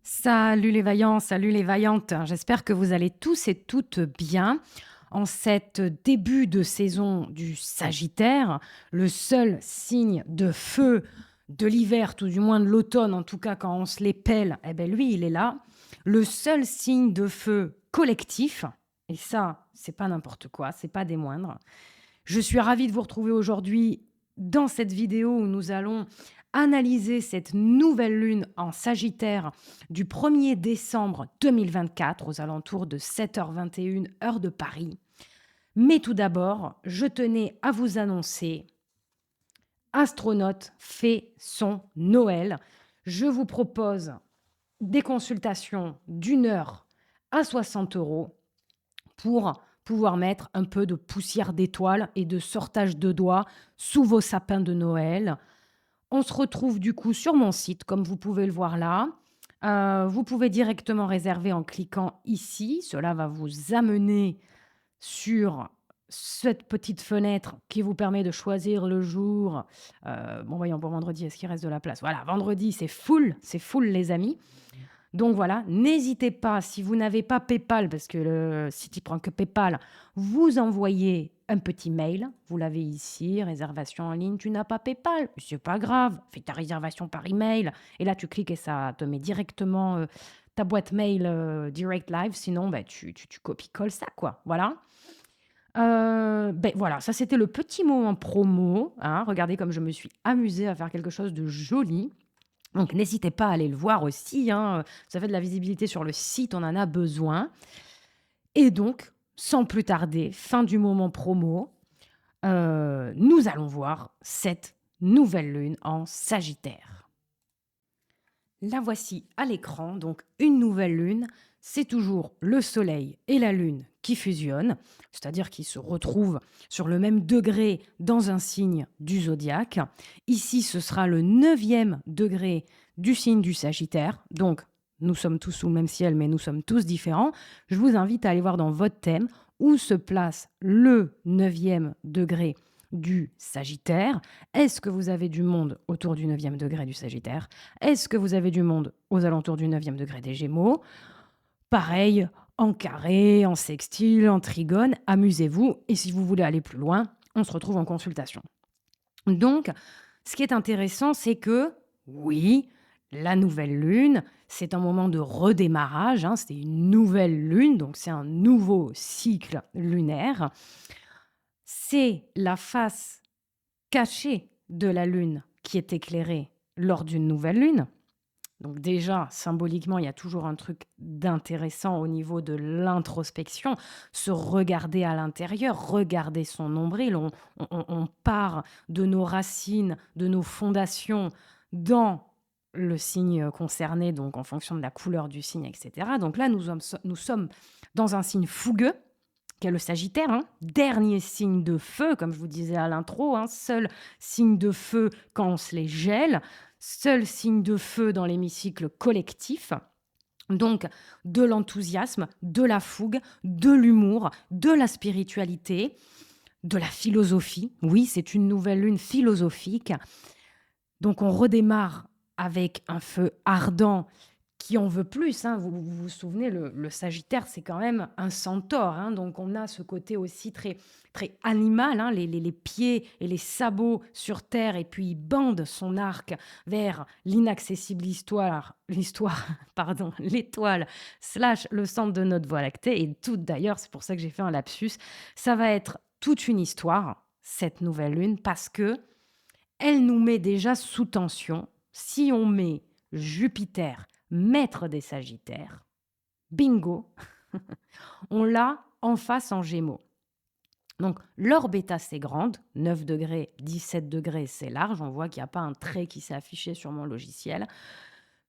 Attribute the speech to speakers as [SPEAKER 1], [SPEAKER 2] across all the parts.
[SPEAKER 1] Salut les vaillants, salut les vaillantes. J'espère que vous allez tous et toutes bien. En cette début de saison du Sagittaire, le seul signe de feu de l'hiver, tout du moins de l'automne, en tout cas quand on se les pèle, eh ben lui, il est là. Le seul signe de feu collectif, et ça, c'est pas n'importe quoi, c'est pas des moindres. Je suis ravie de vous retrouver aujourd'hui dans cette vidéo où nous allons analyser cette nouvelle lune en Sagittaire du 1er décembre 2024 aux alentours de 7h21 heure de Paris. Mais tout d'abord, je tenais à vous annoncer Astronaute fait son Noël. Je vous propose des consultations d'une heure à 60 € pour pouvoir mettre un peu de poussière d'étoiles et de sortage de doigts sous vos sapins de Noël. On se retrouve du coup sur mon site, comme vous pouvez le voir là. Vous pouvez directement réserver en cliquant ici. Cela va vous amener sur cette petite fenêtre qui vous permet de choisir le jour. Bon, voyons, pour vendredi, est-ce qu'il reste de la place? Voilà, vendredi, c'est full les amis. Donc voilà, n'hésitez pas, si vous n'avez pas PayPal, parce que le site il prend que PayPal, vous envoyez un petit mail, vous l'avez ici, réservation en ligne, tu n'as pas PayPal, c'est pas grave, fais ta réservation par email, et là tu cliques et ça te met directement ta boîte mail direct live, sinon bah, tu copies-colles ça quoi, voilà. Ben voilà, ça c'était le petit mot en promo, hein. Regardez comme je me suis amusée à faire quelque chose de joli. Donc n'hésitez pas à aller le voir aussi, hein, ça fait de la visibilité sur le site, on en a besoin. Et donc, sans plus tarder, fin du moment promo, nous allons voir cette nouvelle lune en Sagittaire. La voici à l'écran, donc une nouvelle lune, c'est toujours le soleil et la lune qui fusionnent, c'est-à-dire qui se retrouvent sur le même degré dans un signe du zodiaque. Ici, ce sera le 9e degré du signe du Sagittaire, donc nous sommes tous sous le même ciel, mais nous sommes tous différents. Je vous invite à aller voir dans votre thème où se place le 9e degré du Sagittaire. Est-ce que vous avez du monde autour du 9e degré du Sagittaire? Est-ce que vous avez du monde aux alentours du 9e degré des Gémeaux? Pareil, en carré, en sextile, en trigone, amusez-vous. Et si vous voulez aller plus loin, on se retrouve en consultation. Donc, ce qui est intéressant, c'est que, oui, la nouvelle lune, c'est un moment de redémarrage, hein, c'est une nouvelle lune, donc c'est un nouveau cycle lunaire. C'est la face cachée de la lune qui est éclairée lors d'une nouvelle lune. Donc déjà, symboliquement, il y a toujours un truc d'intéressant au niveau de l'introspection, se regarder à l'intérieur, regarder son nombril. On part de nos racines, de nos fondations dans le signe concerné, donc en fonction de la couleur du signe, etc. Donc là, nous sommes dans un signe fougueux, qui est le Sagittaire, hein, dernier signe de feu, comme je vous disais à l'intro, hein, seul signe de feu quand on se les gèle, seul signe de feu dans l'hémicycle collectif. Donc, de l'enthousiasme, de la fougue, de l'humour, de la spiritualité, de la philosophie. Oui, c'est une nouvelle lune philosophique. Donc, on redémarre avec un feu ardent qui en veut plus, hein. Vous souvenez, le Sagittaire, c'est quand même un centaure, hein, donc on a ce côté aussi très, très animal, hein, les pieds et les sabots sur terre, et puis il bande son arc vers l'inaccessible l'histoire, pardon, l'étoile slash le centre de notre Voie lactée, et tout d'ailleurs, c'est pour ça que j'ai fait un lapsus, ça va être toute une histoire, cette nouvelle lune, parce que elle nous met déjà sous tension. Si on met Jupiter, maître des Sagittaires, bingo, on l'a en face en Gémeaux. Donc l'orbe est assez grande, 9 degrés, 17 degrés, c'est large, on voit qu'il n'y a pas un trait qui s'est affiché sur mon logiciel,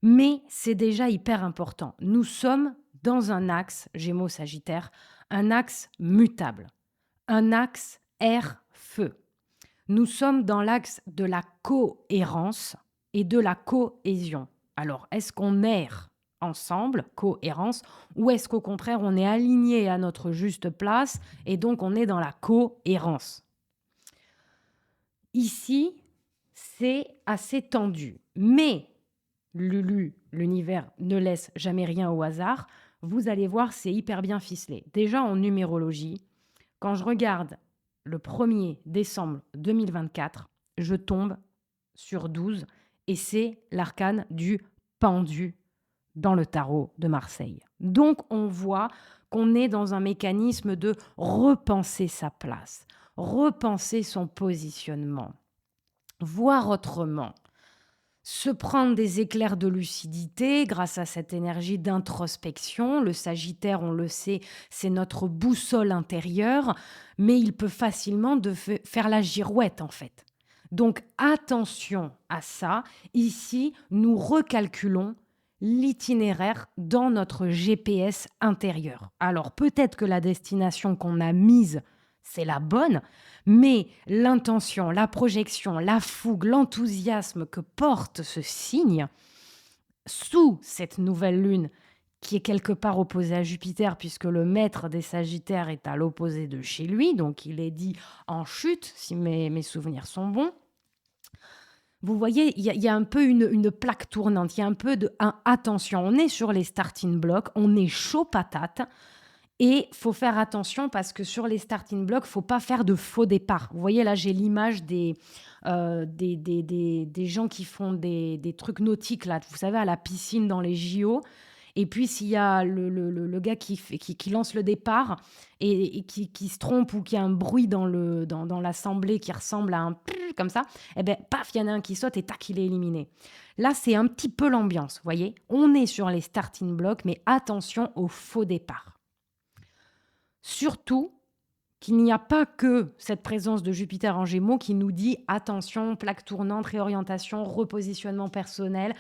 [SPEAKER 1] mais c'est déjà hyper important. Nous sommes dans un axe Gémeaux-Sagittaire, un axe mutable, un axe air-feu. Nous sommes dans l'axe de la cohérence et de la cohésion. Alors, est-ce qu'on erre ensemble, cohérence, ou est-ce qu'au contraire, on est aligné à notre juste place et donc on est dans la cohérence? Ici, c'est assez tendu. Mais Lulu, l'univers ne laisse jamais rien au hasard. Vous allez voir, c'est hyper bien ficelé. Déjà en numérologie, quand je regarde le 1er décembre 2024, je tombe sur 12 et c'est l'arcane du pendu dans le tarot de Marseille. Donc on voit qu'on est dans un mécanisme de repenser sa place, repenser son positionnement, voir autrement, se prendre des éclairs de lucidité grâce à cette énergie d'introspection. Le Sagittaire, on le sait, c'est notre boussole intérieure, mais il peut facilement faire la girouette en fait. Donc attention à ça. Ici, nous recalculons l'itinéraire dans notre GPS intérieur. Alors peut-être que la destination qu'on a mise, c'est la bonne, mais l'intention, la projection, la fougue, l'enthousiasme que porte ce signe sous cette nouvelle lune qui est quelque part opposée à Jupiter puisque le maître des Sagittaires est à l'opposé de chez lui, donc il est dit en chute si mes souvenirs sont bons. Vous voyez, il y a un peu une plaque tournante, il y a un peu attention, on est sur les starting blocks, on est chaud patate. Et il faut faire attention parce que sur les starting blocks, il ne faut pas faire de faux départ. Vous voyez, là, j'ai l'image des gens qui font des trucs nautiques, là, vous savez, à la piscine dans les JO. Et puis, s'il y a le gars qui lance le départ et qui se trompe ou qui a un bruit dans l'assemblée qui ressemble à un comme ça, eh bien, paf, il y en a un qui saute et tac, il est éliminé. Là, c'est un petit peu l'ambiance, vous voyez. On est sur les starting blocks, mais attention au faux départ. Surtout qu'il n'y a pas que cette présence de Jupiter en Gémeaux qui nous dit attention, plaque tournante, réorientation, repositionnement personnel,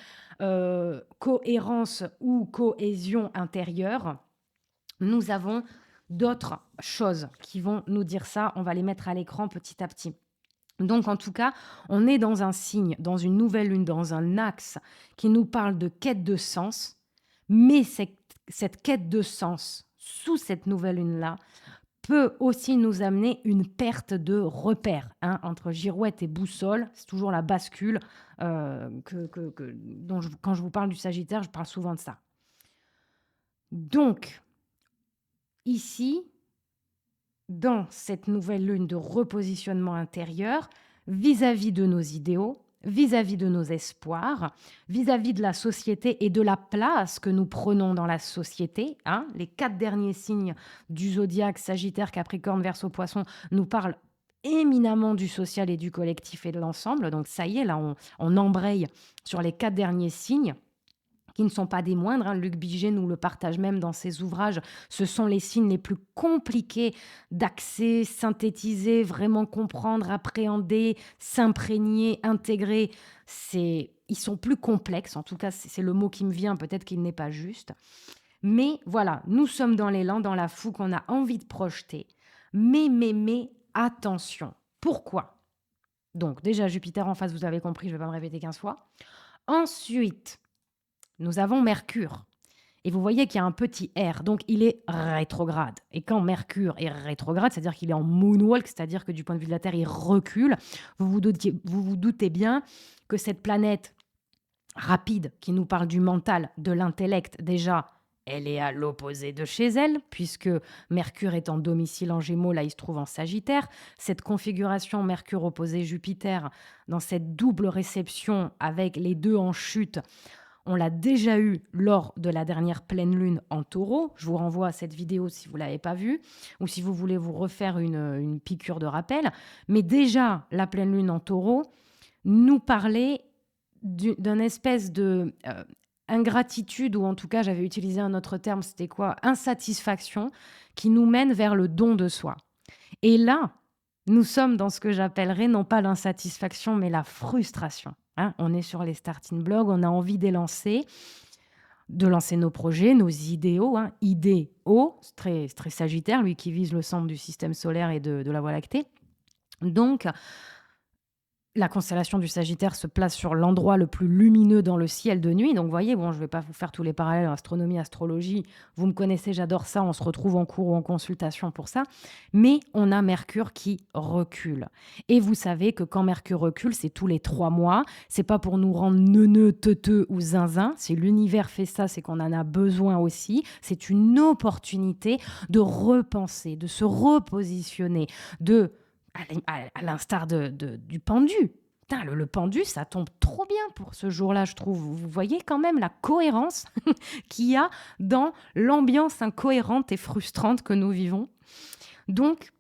[SPEAKER 1] cohérence ou cohésion intérieure. Nous avons d'autres choses qui vont nous dire ça. On va les mettre à l'écran petit à petit. Donc, en tout cas, on est dans un signe, dans une nouvelle lune, dans un axe qui nous parle de quête de sens. Mais cette quête de sens, sous cette nouvelle lune-là, peut aussi nous amener une perte de repère. Entre girouette et boussole, c'est toujours la bascule. Quand je vous parle du Sagittaire, je parle souvent de ça. Donc, ici, dans cette nouvelle lune de repositionnement intérieur, vis-à-vis de nos idéaux, vis-à-vis de nos espoirs, vis-à-vis de la société et de la place que nous prenons dans la société. Les 4 derniers signes du zodiaque, Sagittaire, Capricorne, Verseau, Poisson, nous parlent éminemment du social et du collectif et de l'ensemble. Donc ça y est, là, on embraye sur les 4 derniers signes qui ne sont pas des moindres. Luc Biget nous le partage même dans ses ouvrages. Ce sont les signes les plus compliqués d'accès, synthétiser, vraiment comprendre, appréhender, s'imprégner, intégrer. Ils sont plus complexes, en tout cas c'est le mot qui me vient, peut-être qu'il n'est pas juste. Mais voilà, nous sommes dans l'élan, dans la fougue qu'on a envie de projeter. Mais attention. Pourquoi ? Donc déjà Jupiter en face, vous avez compris, je ne vais pas me répéter 15 fois. Ensuite, nous avons Mercure. Et vous voyez qu'il y a un petit R, donc il est rétrograde. Et quand Mercure est rétrograde, c'est-à-dire qu'il est en moonwalk, c'est-à-dire que du point de vue de la Terre, il recule, vous vous doutez bien que cette planète rapide qui nous parle du mental, de l'intellect, déjà, elle est à l'opposé de chez elle, puisque Mercure est en domicile en Gémeaux, là il se trouve en Sagittaire. Cette configuration Mercure opposé Jupiter, dans cette double réception avec les deux en chute, on l'a déjà eu lors de la dernière pleine lune en Taureau. Je vous renvoie à cette vidéo si vous ne l'avez pas vue ou si vous voulez vous refaire une piqûre de rappel. Mais déjà, la pleine lune en Taureau nous parlait d'une espèce de ingratitude, ou en tout cas, j'avais utilisé un autre terme, c'était quoi ? Insatisfaction, qui nous mène vers le don de soi. Et là, nous sommes dans ce que j'appellerais non pas l'insatisfaction, mais la frustration. On est sur les starting blocks, on a envie de lancer nos projets, nos idéaux. Idéaux, très, très Sagittaire, lui qui vise le centre du système solaire et de la Voie lactée. Donc, La constellation du Sagittaire se place sur l'endroit le plus lumineux dans le ciel de nuit. Donc, vous voyez, bon, je ne vais pas vous faire tous les parallèles en astronomie, astrologie. Vous me connaissez, j'adore ça. On se retrouve en cours ou en consultation pour ça. Mais on a Mercure qui recule. Et vous savez que quand Mercure recule, c'est tous les 3 mois. C'est pas pour nous rendre neuneux, teuteux ou zinzin. C'est l'univers fait ça, c'est qu'on en a besoin aussi. C'est une opportunité de repenser, de se repositionner, de à l'instar du pendu. Putain, le pendu, ça tombe trop bien pour ce jour-là, je trouve. Vous voyez quand même la cohérence qu'il y a dans l'ambiance incohérente et frustrante que nous vivons. Donc,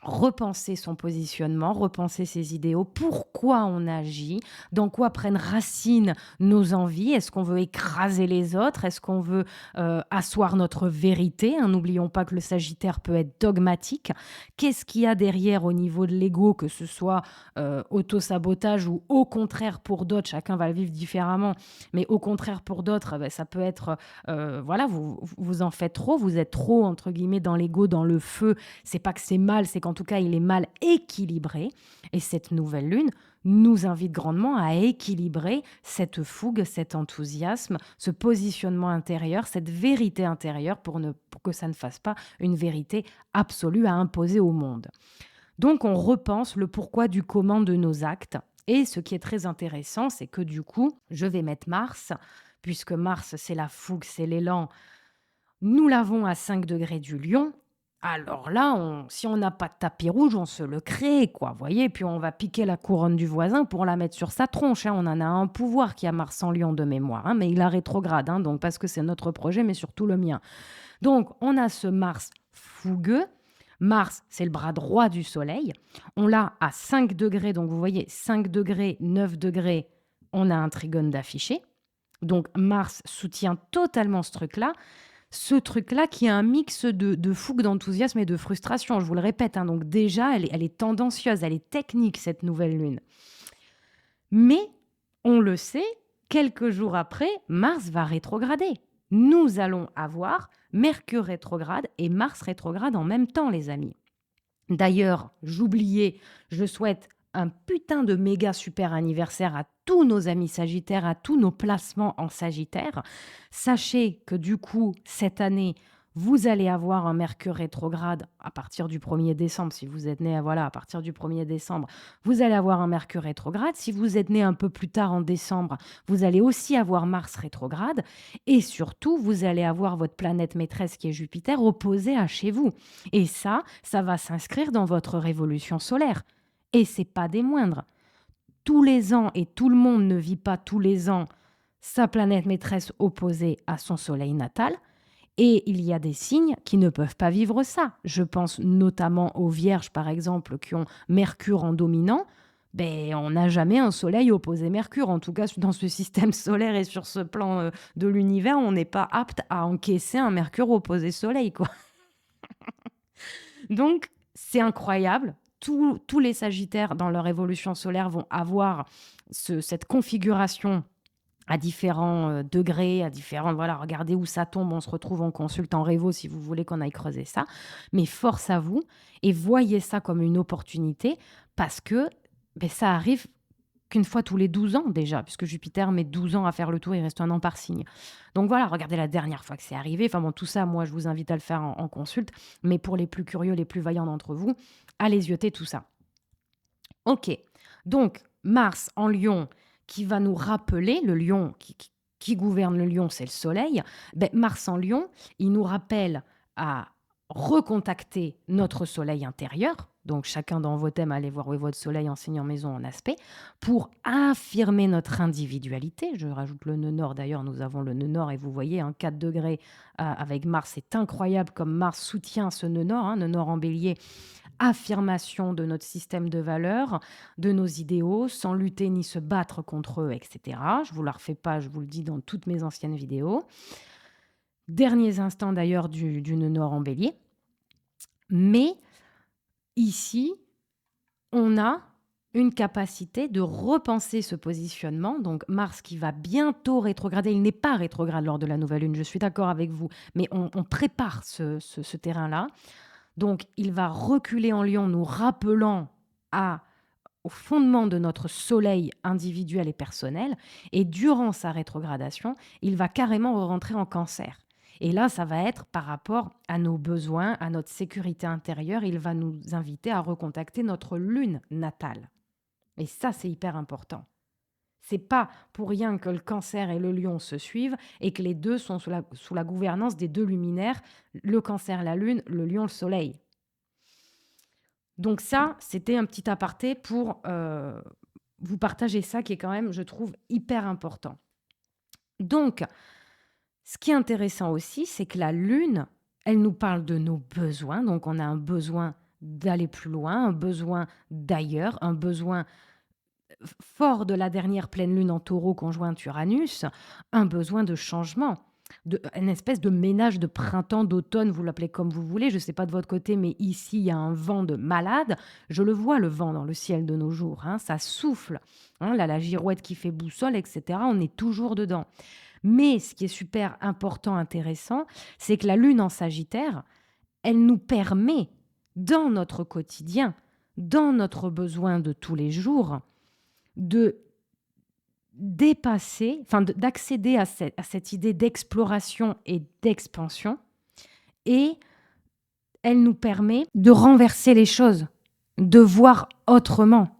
[SPEAKER 1] repenser son positionnement, repenser ses idéaux, pourquoi on agit, dans quoi prennent racine nos envies, est-ce qu'on veut écraser les autres, est-ce qu'on veut asseoir notre vérité, hein, n'oublions pas que le Sagittaire peut être dogmatique, qu'est-ce qu'il y a derrière au niveau de l'ego, que ce soit auto-sabotage ou au contraire pour d'autres, chacun va le vivre différemment, mais au contraire pour d'autres, ben, ça peut être, voilà, vous en faites trop, vous êtes trop, entre guillemets, dans l'ego, dans le feu, c'est pas que c'est mal, c'est qu'en tout cas, il est mal équilibré. Et cette nouvelle lune nous invite grandement à équilibrer cette fougue, cet enthousiasme, ce positionnement intérieur, cette vérité intérieure pour que ça ne fasse pas une vérité absolue à imposer au monde. Donc, on repense le pourquoi du comment de nos actes. Et ce qui est très intéressant, c'est que du coup, je vais mettre Mars, puisque Mars, c'est la fougue, c'est l'élan. Nous l'avons à 5 degrés du Lion. Alors là, si on n'a pas de tapis rouge, on se le crée, quoi. Vous voyez, puis on va piquer la couronne du voisin pour la mettre sur sa tronche, hein. On en a un pouvoir qui a Mars en Lion de mémoire, hein, mais il a rétrograde, hein, donc parce que c'est notre projet, mais surtout le mien. Donc, on a ce Mars fougueux. Mars, c'est le bras droit du Soleil. On l'a à 5 degrés, donc vous voyez, 5 degrés, 9 degrés, on a un trigone d'affiché. Donc, Mars soutient totalement ce truc-là qui est un mix de fougue, d'enthousiasme et de frustration. Je vous le répète, hein, donc déjà, elle est tendancieuse, elle est technique, cette nouvelle lune. Mais, on le sait, quelques jours après, Mars va rétrograder. Nous allons avoir Mercure rétrograde et Mars rétrograde en même temps, les amis. D'ailleurs, j'oubliais, je souhaite un putain de méga super anniversaire à tous nos amis Sagittaires, à tous nos placements en Sagittaire. Sachez que du coup, cette année, vous allez avoir un Mercure rétrograde à partir du 1er décembre. Si vous êtes né voilà, à partir du 1er décembre, vous allez avoir un Mercure rétrograde. Si vous êtes né un peu plus tard en décembre, vous allez aussi avoir Mars rétrograde. Et surtout, vous allez avoir votre planète maîtresse qui est Jupiter opposée à chez vous. Et ça va s'inscrire dans votre révolution solaire. Et c'est pas des moindres. Tous les ans, et tout le monde ne vit pas tous les ans sa planète maîtresse opposée à son soleil natal. Et il y a des signes qui ne peuvent pas vivre ça. Je pense notamment aux vierges, par exemple, qui ont Mercure en dominant. Ben, on n'a jamais un soleil opposé Mercure. En tout cas, dans ce système solaire et sur ce plan de l'univers, on n'est pas apte à encaisser un Mercure opposé soleil, quoi. Donc, c'est incroyable. Tous les Sagittaires, dans leur évolution solaire, vont avoir cette configuration à différents degrés, à différents... Voilà, regardez où ça tombe, on se retrouve en consulte en Révo si vous voulez qu'on aille creuser ça. Mais force à vous et voyez ça comme une opportunité parce que ça arrive qu'une fois tous les 12 ans déjà, puisque Jupiter met 12 ans à faire le tour, il reste un an par signe. Donc voilà, regardez la dernière fois que c'est arrivé. Enfin bon, tout ça, moi, je vous invite à le faire en consulte. Mais pour les plus curieux, les plus vaillants d'entre vous, allez zioter tout ça. Ok, donc Mars en Lion, qui va nous rappeler, le Lion, qui gouverne le Lion, c'est le Soleil. Mars en Lion, il nous rappelle à recontacter notre Soleil intérieur. Donc chacun dans vos thèmes, allez voir où est votre Soleil en signe en maison en aspect, pour affirmer notre individualité. Je rajoute le nœud nord, d'ailleurs nous avons le nœud nord et vous voyez, 4 degrés avec Mars, c'est incroyable comme Mars soutient ce nœud nord en bélier. Affirmation de notre système de valeurs, de nos idéaux, sans lutter ni se battre contre eux, etc. Je ne vous la refais pas, je vous le dis dans toutes mes anciennes vidéos. Derniers instants d'ailleurs du nœud nord en bélier. Mais ici, on a une capacité de repenser ce positionnement. Donc Mars qui va bientôt rétrograder, il n'est pas rétrograde lors de la nouvelle lune, je suis d'accord avec vous, mais on prépare ce terrain-là. Donc, il va reculer en Lion, nous rappelant à au fondement de notre soleil individuel et personnel. Et durant sa rétrogradation, il va carrément rentrer en Cancer. Et là, ça va être par rapport à nos besoins, à notre sécurité intérieure. Il va nous inviter à recontacter notre lune natale. Et ça, c'est hyper important. C'est pas pour rien que le Cancer et le Lion se suivent et que les deux sont sous la gouvernance des deux luminaires, le Cancer, la Lune, le Lion, le Soleil. Donc ça, c'était un petit aparté pour vous partager ça qui est quand même, je trouve, hyper important. Donc, ce qui est intéressant aussi, c'est que la Lune, elle nous parle de nos besoins. Donc, on a un besoin d'aller plus loin, un besoin d'ailleurs, un besoin fort de la dernière pleine lune en Taureau conjointe Uranus, un besoin de changement, une espèce de ménage de printemps, d'automne, vous l'appelez comme vous voulez, je ne sais pas de votre côté, mais ici, il y a un vent de malade. Je le vois, le vent dans le ciel de nos jours, hein, ça souffle. Hein, là, la girouette qui fait boussole, etc., on est toujours dedans. Mais ce qui est super important, intéressant, c'est que la lune en Sagittaire, elle nous permet, dans notre quotidien, dans notre besoin de tous les jours, de dépasser, d'accéder à cette idée d'exploration et d'expansion. Et elle nous permet de renverser les choses, de voir autrement,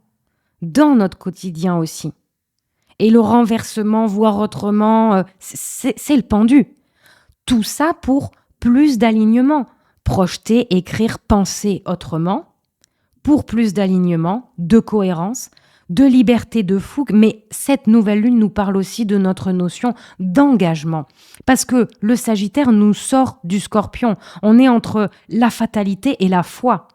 [SPEAKER 1] dans notre quotidien aussi. Et le renversement, voir autrement, c'est le pendu. Tout ça pour plus d'alignement. Projeter, écrire, penser autrement, pour plus d'alignement, de cohérence, de liberté, de fougue. Mais cette nouvelle lune nous parle aussi de notre notion d'engagement. Parce que le Sagittaire nous sort du Scorpion. On est entre la fatalité et la foi.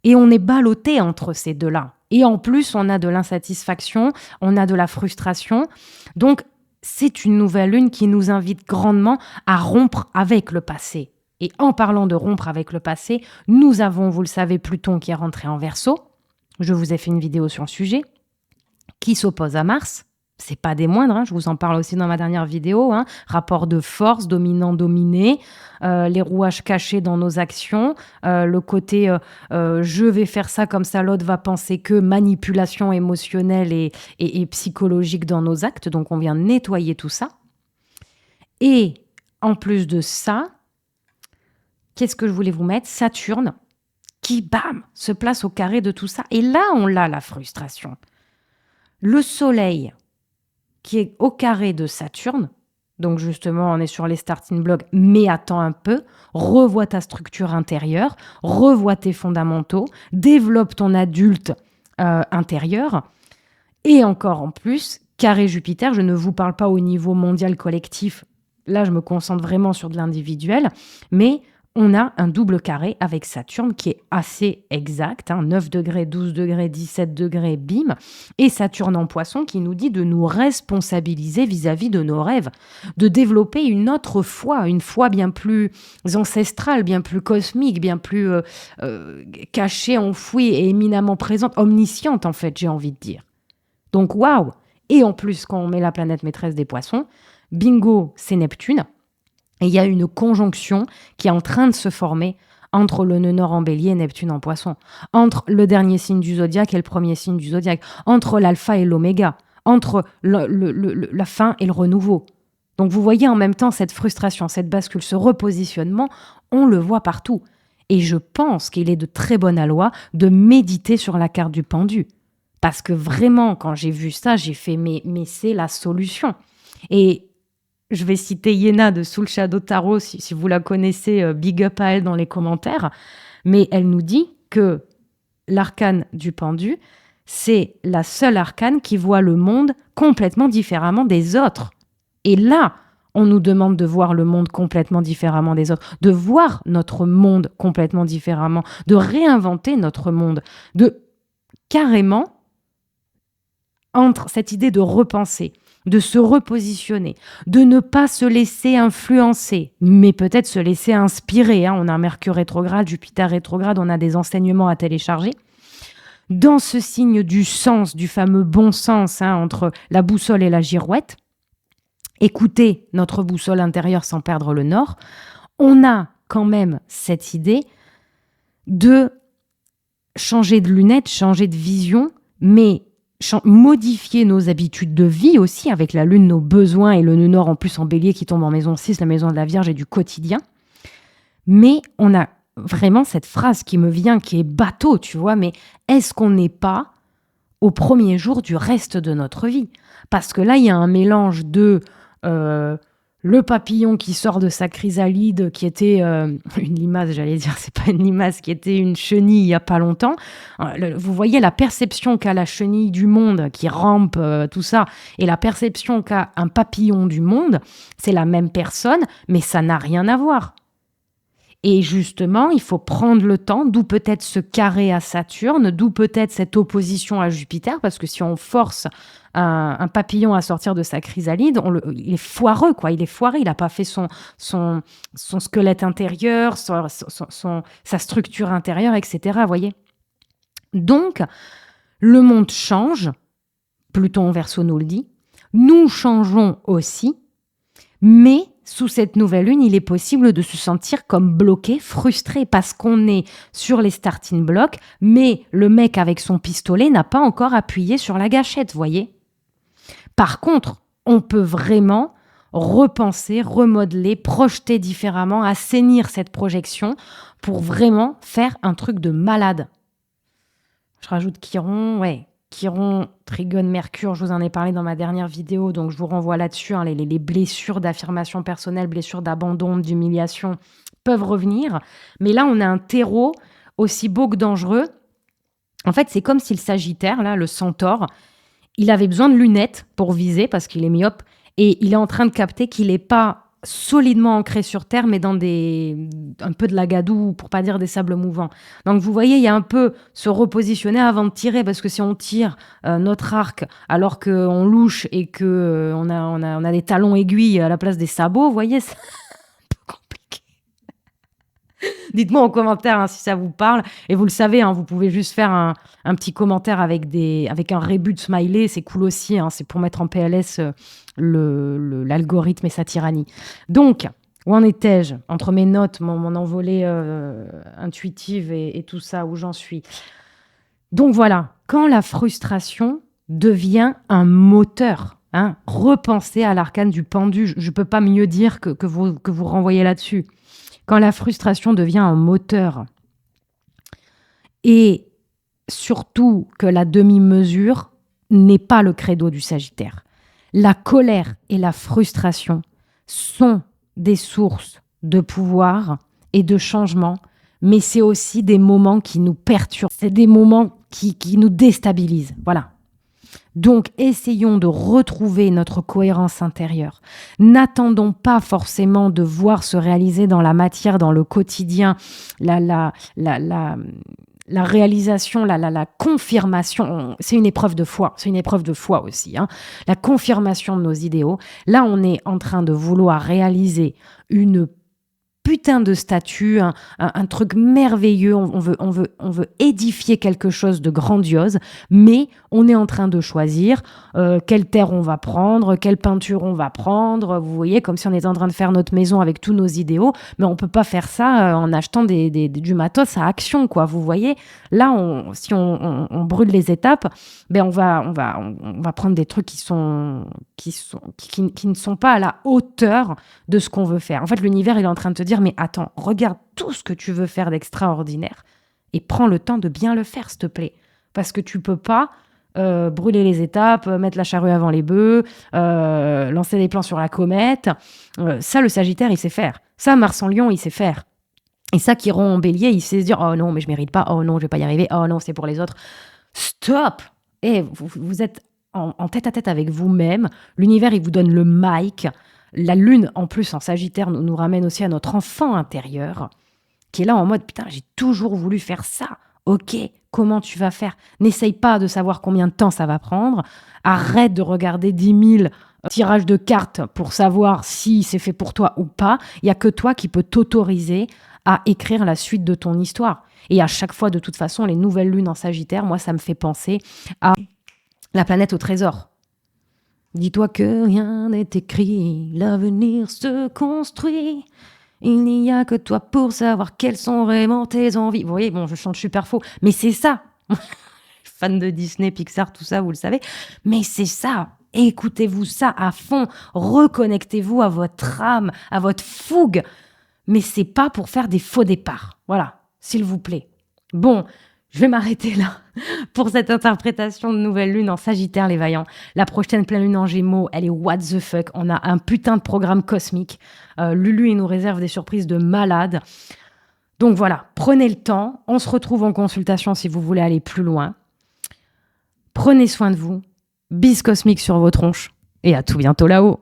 [SPEAKER 1] Et on est ballotté entre ces deux-là. Et en plus, on a de l'insatisfaction, on a de la frustration. Donc, c'est une nouvelle lune qui nous invite grandement à rompre avec le passé. Et en parlant de rompre avec le passé, nous avons, vous le savez, Pluton qui est rentré en Verseau. Je vous ai fait une vidéo sur le sujet. Qui s'oppose à Mars. C'est pas des moindres, hein, je vous en parle aussi dans ma dernière vidéo. Hein, rapport de force, dominant-dominé, les rouages cachés dans nos actions, le côté je vais faire ça comme ça, l'autre va penser que manipulation émotionnelle et psychologique dans nos actes. Donc on vient nettoyer tout ça. Et en plus de ça, qu'est-ce que je voulais vous mettre? Saturne, qui, bam, se place au carré de tout ça. Et là, on a la frustration. Le Soleil, qui est au carré de Saturne, donc justement, on est sur les starting blocks, mais attends un peu, revois ta structure intérieure, revois tes fondamentaux, développe ton adulte intérieur, et encore en plus, carré Jupiter, je ne vous parle pas au niveau mondial collectif, là je me concentre vraiment sur de l'individuel, mais on a un double carré avec Saturne qui est assez exact, hein, 9 degrés, 12 degrés, 17 degrés, bim, et Saturne en Poisson qui nous dit de nous responsabiliser vis-à-vis de nos rêves, de développer une autre foi, une foi bien plus ancestrale, bien plus cosmique, bien plus cachée, enfouie et éminemment présente, omnisciente en fait, j'ai envie de dire. Donc waouh. Et en plus, quand on met la planète maîtresse des Poissons, bingo, c'est Neptune. Et il y a une conjonction qui est en train de se former entre le nœud nord en bélier et Neptune en Poisson, entre le dernier signe du zodiaque et le premier signe du zodiaque, entre l'alpha et l'oméga, entre la fin et le renouveau. Donc vous voyez en même temps cette frustration, cette bascule, ce repositionnement, on le voit partout. Et je pense qu'il est de très bonne loi de méditer sur la carte du pendu. Parce que vraiment, quand j'ai vu ça, j'ai fait mais c'est la solution. Et je vais citer Yéna de Soul Shadow Tarot, si vous la connaissez, big up à elle dans les commentaires. Mais elle nous dit que l'arcane du pendu, c'est la seule arcane qui voit le monde complètement différemment des autres. Et là, on nous demande de voir le monde complètement différemment des autres, de voir notre monde complètement différemment, de réinventer notre monde, de carrément, entre cette idée de repenser, de se repositionner, de ne pas se laisser influencer, mais peut-être se laisser inspirer. Hein. On a un Mercure rétrograde, Jupiter rétrograde, on a des enseignements à télécharger. Dans ce signe du sens, du fameux bon sens, hein, entre la boussole et la girouette, écouter notre boussole intérieure sans perdre le nord, on a quand même cette idée de changer de lunettes, changer de vision, mais modifier nos habitudes de vie aussi avec la lune, nos besoins et le nœud nord en plus en bélier qui tombe en maison 6, la maison de la Vierge et du quotidien. Mais on a vraiment cette phrase qui me vient, qui est bateau, tu vois, mais est-ce qu'on n'est pas au premier jour du reste de notre vie? Parce que là, il y a un mélange de le papillon qui sort de sa chrysalide, qui était une limace, j'allais dire, c'est pas une limace, qui était une chenille il y a pas longtemps. Vous voyez la perception qu'a la chenille du monde qui rampe, tout ça, et la perception qu'a un papillon du monde, c'est la même personne, mais ça n'a rien à voir. Et justement, il faut prendre le temps, d'où peut-être ce carré à Saturne, d'où peut-être cette opposition à Jupiter, parce que si on force un papillon à sortir de sa chrysalide, il est foireux, quoi. Il est foiré, il n'a pas fait son squelette intérieur, sa structure intérieure, etc. Voyez. Donc, le monde change, Pluton en Verseau nous le dit, nous changeons aussi, mais sous cette nouvelle lune, il est possible de se sentir comme bloqué, frustré, parce qu'on est sur les starting blocks, mais le mec avec son pistolet n'a pas encore appuyé sur la gâchette, voyez. Par contre, on peut vraiment repenser, remodeler, projeter différemment, assainir cette projection pour vraiment faire un truc de malade. Je rajoute Chiron, ouais. Chiron, Trigone, Mercure, je vous en ai parlé dans ma dernière vidéo, donc je vous renvoie là-dessus. Hein, les blessures d'affirmation personnelle, blessures d'abandon, d'humiliation peuvent revenir. Mais là, on a un terreau aussi beau que dangereux. En fait, c'est comme si le Sagittaire, là, le centaure, il avait besoin de lunettes pour viser parce qu'il est myope et il est en train de capter qu'il n'est pas solidement ancré sur terre, mais dans un peu de la gadoue, pour pas dire des sables mouvants. Donc vous voyez, il y a un peu se repositionner avant de tirer, parce que si on tire notre arc alors qu'on louche et qu'on on a des talons aiguilles à la place des sabots, vous voyez, c'est un peu compliqué. Dites-moi en commentaire si ça vous parle. Et vous le savez, vous pouvez juste faire un petit commentaire avec un rébut de smiley. C'est cool aussi. C'est pour mettre en PLS l'algorithme et sa tyrannie. Donc, où en étais-je entre mes notes, mon envolée intuitive et tout ça, où j'en suis? Donc voilà, quand la frustration devient un moteur, repensez à l'arcane du pendu. Je ne peux pas mieux dire que vous renvoyez là-dessus. Quand la frustration devient un moteur et surtout que la demi-mesure n'est pas le credo du Sagittaire. La colère et la frustration sont des sources de pouvoir et de changement, mais c'est aussi des moments qui nous perturbent, c'est des moments qui nous déstabilisent. Voilà. Donc, essayons de retrouver notre cohérence intérieure. N'attendons pas forcément de voir se réaliser dans la matière, dans le quotidien, la réalisation, la confirmation. C'est une épreuve de foi. C'est une épreuve de foi aussi. La confirmation de nos idéaux. Là, on est en train de vouloir réaliser une putain de statue, un truc merveilleux, on veut édifier quelque chose de grandiose, mais on est en train de choisir quelle terre on va prendre, quelle peinture on va prendre, vous voyez, comme si on était en train de faire notre maison avec tous nos idéaux, mais on ne peut pas faire ça en achetant du matos à Action, quoi, vous voyez. Là, si on brûle les étapes, on va prendre des trucs qui ne sont pas à la hauteur de ce qu'on veut faire. En fait, l'univers, il est en train de te dire, mais attends, regarde tout ce que tu veux faire d'extraordinaire et prends le temps de bien le faire, s'il te plaît. Parce que tu peux pas brûler les étapes, mettre la charrue avant les bœufs, lancer des plans sur la comète. Ça, le Sagittaire, il sait faire. Ça, Mars en Lion, il sait faire. Et ça, Chiron en Bélier, il sait se dire, oh non, mais je mérite pas, oh non, je vais pas y arriver, oh non, c'est pour les autres. Stop! Et vous êtes en tête-à-tête avec vous-même. L'univers, il vous donne le mic. La lune, en plus, en Sagittaire, nous ramène aussi à notre enfant intérieur, qui est là en mode, putain, j'ai toujours voulu faire ça. Ok, comment tu vas faire? N'essaye pas de savoir combien de temps ça va prendre. Arrête de regarder 10 000 tirages de cartes pour savoir si c'est fait pour toi ou pas. Il n'y a que toi qui peux t'autoriser à écrire la suite de ton histoire. Et à chaque fois, de toute façon, les nouvelles lunes en Sagittaire, moi, ça me fait penser à la planète au trésor. Dis-toi que rien n'est écrit, l'avenir se construit. Il n'y a que toi pour savoir quelles sont vraiment tes envies. Vous voyez, bon, je chante super faux, mais c'est ça. fan de Disney, Pixar, tout ça, vous le savez. Mais c'est ça. Écoutez-vous ça à fond. Reconnectez-vous à votre âme, à votre fougue. Mais c'est pas pour faire des faux départs. Voilà, s'il vous plaît. Bon, je vais m'arrêter là pour cette interprétation de nouvelle lune en Sagittaire, les vaillants. La prochaine pleine lune en Gémeaux, elle est what the fuck. On a un putain de programme cosmique. Lulu, il nous réserve des surprises de malade. Donc voilà, prenez le temps. On se retrouve en consultation si vous voulez aller plus loin. Prenez soin de vous. Bise cosmique sur vos tronches. Et à tout bientôt là-haut.